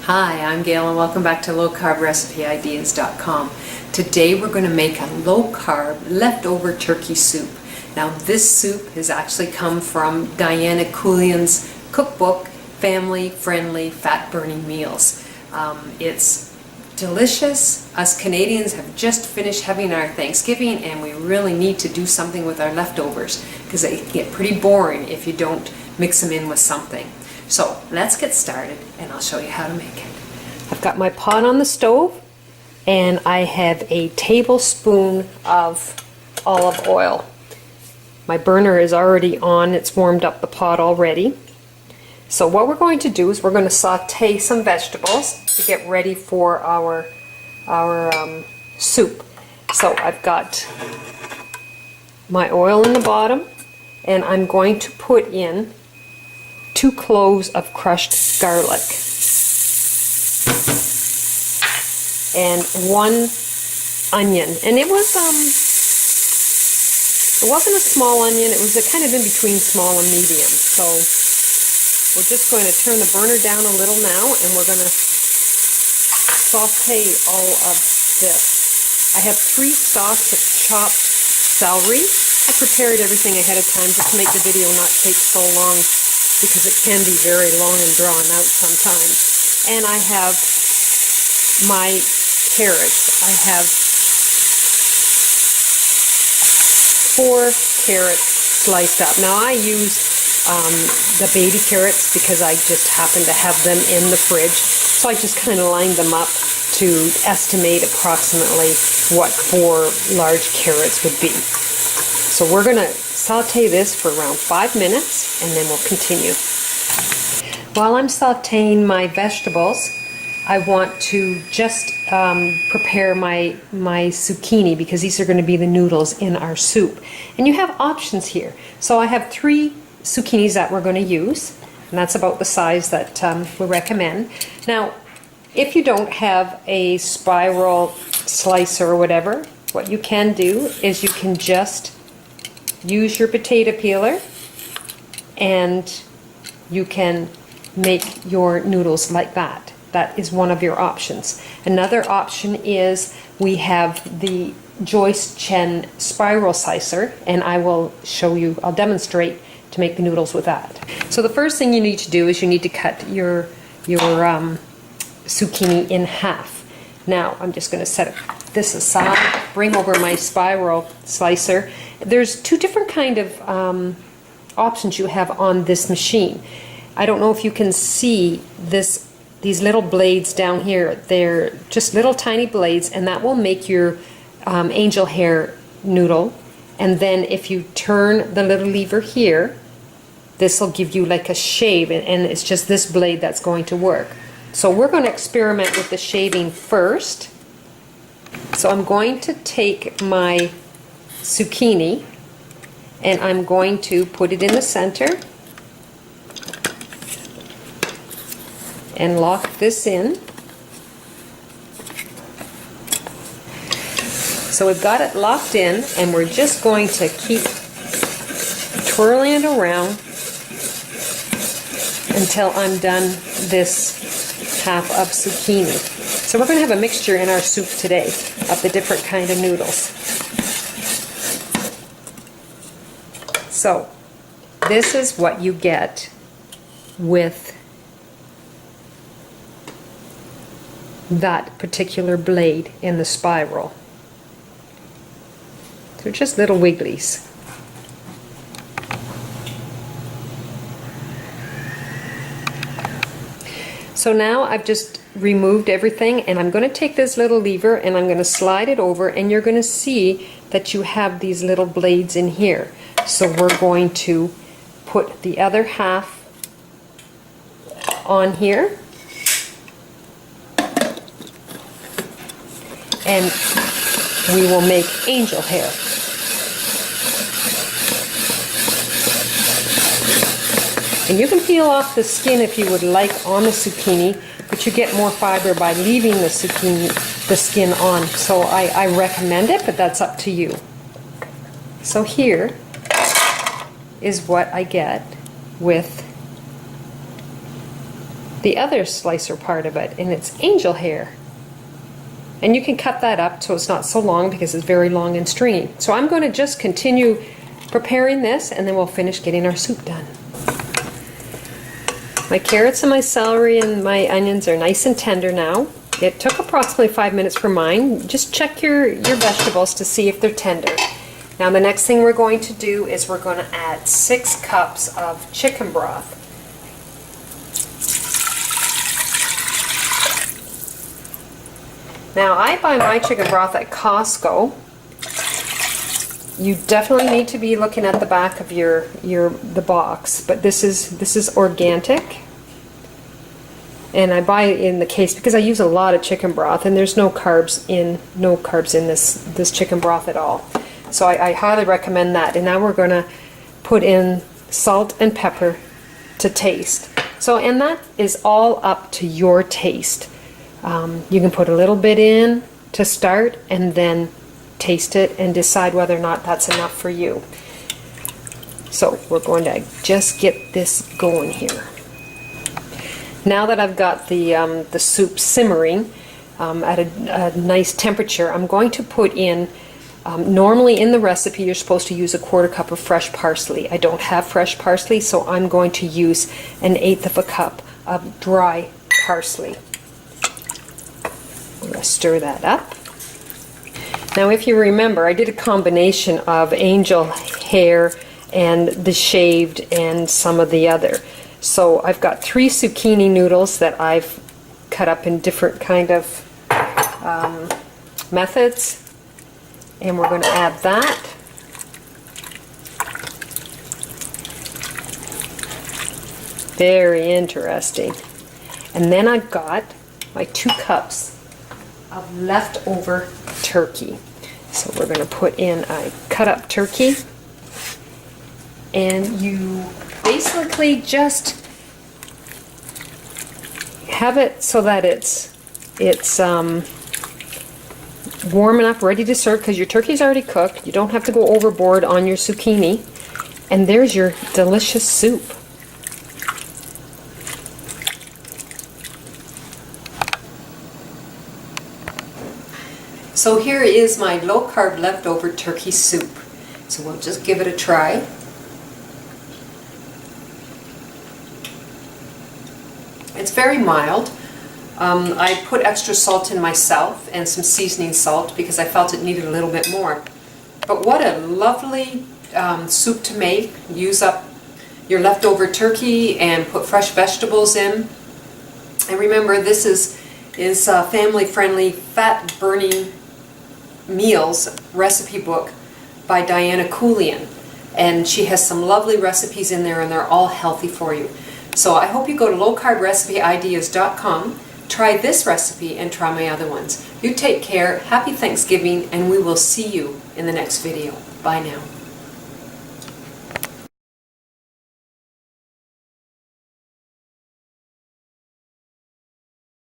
Hi, I'm Gail and welcome back to lowcarbrecipe.ideas.com. Today we're going to make a low-carb leftover turkey soup. Now this soup has actually come from Diana Coulian's cookbook, Family Friendly Fat Burning Meals. It's delicious. Us Canadians have just finished having our Thanksgiving and we really need to do something with our leftovers because they get pretty boring if you don't mix them in with something. So let's get started and I'll show you how to make it. I've got my pot on the stove and I have a tablespoon of olive oil. My burner is already on, it's warmed up the pot already. So what we're going to do is we're going to saute some vegetables to get ready for our soup. So I've got my oil in the bottom and I'm going to put in 2 cloves of crushed garlic and 1 onion, and it wasn't a small onion, it was kind of in between small and medium. So we're just going to turn the burner down a little now and we're going to saute all of this. I have 3 stalks of chopped celery. I prepared everything ahead of time just to make the video not take so long, because it can be very long and drawn out sometimes. And I have my carrots. I have 4 carrots sliced up. Now I use the baby carrots because I just happen to have them in the fridge. So I just kind of lined them up to estimate approximately what 4 large carrots would be. So we're going to saute this for around 5 minutes and then we'll continue. While I'm sauteing my vegetables, I want to just prepare my zucchini, because these are going to be the noodles in our soup. And you have options here. So I have 3 zucchinis that we're going to use, and that's about the size that we recommend. Now, if you don't have a spiral slicer or whatever, what you can do is you can just use your potato peeler and you can make your noodles like that. That is one of your options. Another option is we have the Joyce Chen spiral slicer, and I will show you, I'll demonstrate to make the noodles with that. So the first thing you need to do is you need to cut your zucchini in half. Now I'm just going to set this aside, bring over my spiral slicer. There's 2 different kind of options you have on this machine. I don't know if you can see these little blades down here. They're just little tiny blades, and that will make your angel hair noodle. And then if you turn the little lever here, this will give you like a shave, and it's just this blade that's going to work. So we're going to experiment with the shaving first. So I'm going to take my zucchini and I'm going to put it in the center and lock this in. So we've got it locked in and we're just going to keep twirling it around until I'm done this half of zucchini. So we're going to have a mixture in our soup today of the different kind of noodles. So this is what you get with that particular blade in the spiral. They're just little wigglies. So now I've just removed everything and I'm going to take this little lever and I'm going to slide it over, and you're going to see that you have these little blades in here. So we're going to put the other half on here and we will make angel hair. And you can peel off the skin if you would like on the zucchini, but you get more fiber by leaving the skin on. So I recommend it, but that's up to you. So here is what I get with the other slicer part of it, and it's angel hair. And you can cut that up so it's not so long because it's very long and stringy. So I'm going to just continue preparing this, and then we'll finish getting our soup done. My carrots and my celery and my onions are nice and tender now. It took approximately 5 minutes for mine. Just check your vegetables to see if they're tender. Now the next thing we're going to do is we're going to add 6 cups of chicken broth. Now I buy my chicken broth at Costco. You definitely need to be looking at the back of the box, but this is organic. And I buy it in the case because I use a lot of chicken broth, and there's no carbs in this chicken broth at all. So I highly recommend that. And now we're going to put in salt and pepper to taste. So, and that is all up to your taste. You can put a little bit in to start and then taste it and decide whether or not that's enough for you. So we're going to just get this going here. Now that I've got the soup simmering at a nice temperature, I'm going to put in, normally in the recipe you're supposed to use a 1/4 cup of fresh parsley. I don't have fresh parsley, so I'm going to use 1/8 cup of dry parsley. I'm going to stir that up. Now if you remember, I did a combination of angel hair and the shaved and some of the other. So I've got 3 zucchini noodles that I've cut up in different kind of methods, and we're going to add that. Very interesting. And then I've got my 2 cups of leftover turkey. So we're going to put in a cut up turkey, and you basically just have it so that it's warm enough, ready to serve, because your turkey's already cooked. You don't have to go overboard on your zucchini, and there's your delicious soup. So here is my low-carb leftover turkey soup. So we'll just give it a try. It's very mild. I put extra salt in myself and some seasoning salt because I felt it needed a little bit more. But what a lovely soup to make. Use up your leftover turkey and put fresh vegetables in. And remember, this is family-friendly, fat-burning meals recipe book by Diana Coulian, and she has some lovely recipes in there, and they're all healthy for you. So I hope you go to lowcarbrecipe.ideas.com, try this recipe, and try my other ones. You take care, happy Thanksgiving, and we will see you in the next video. Bye now.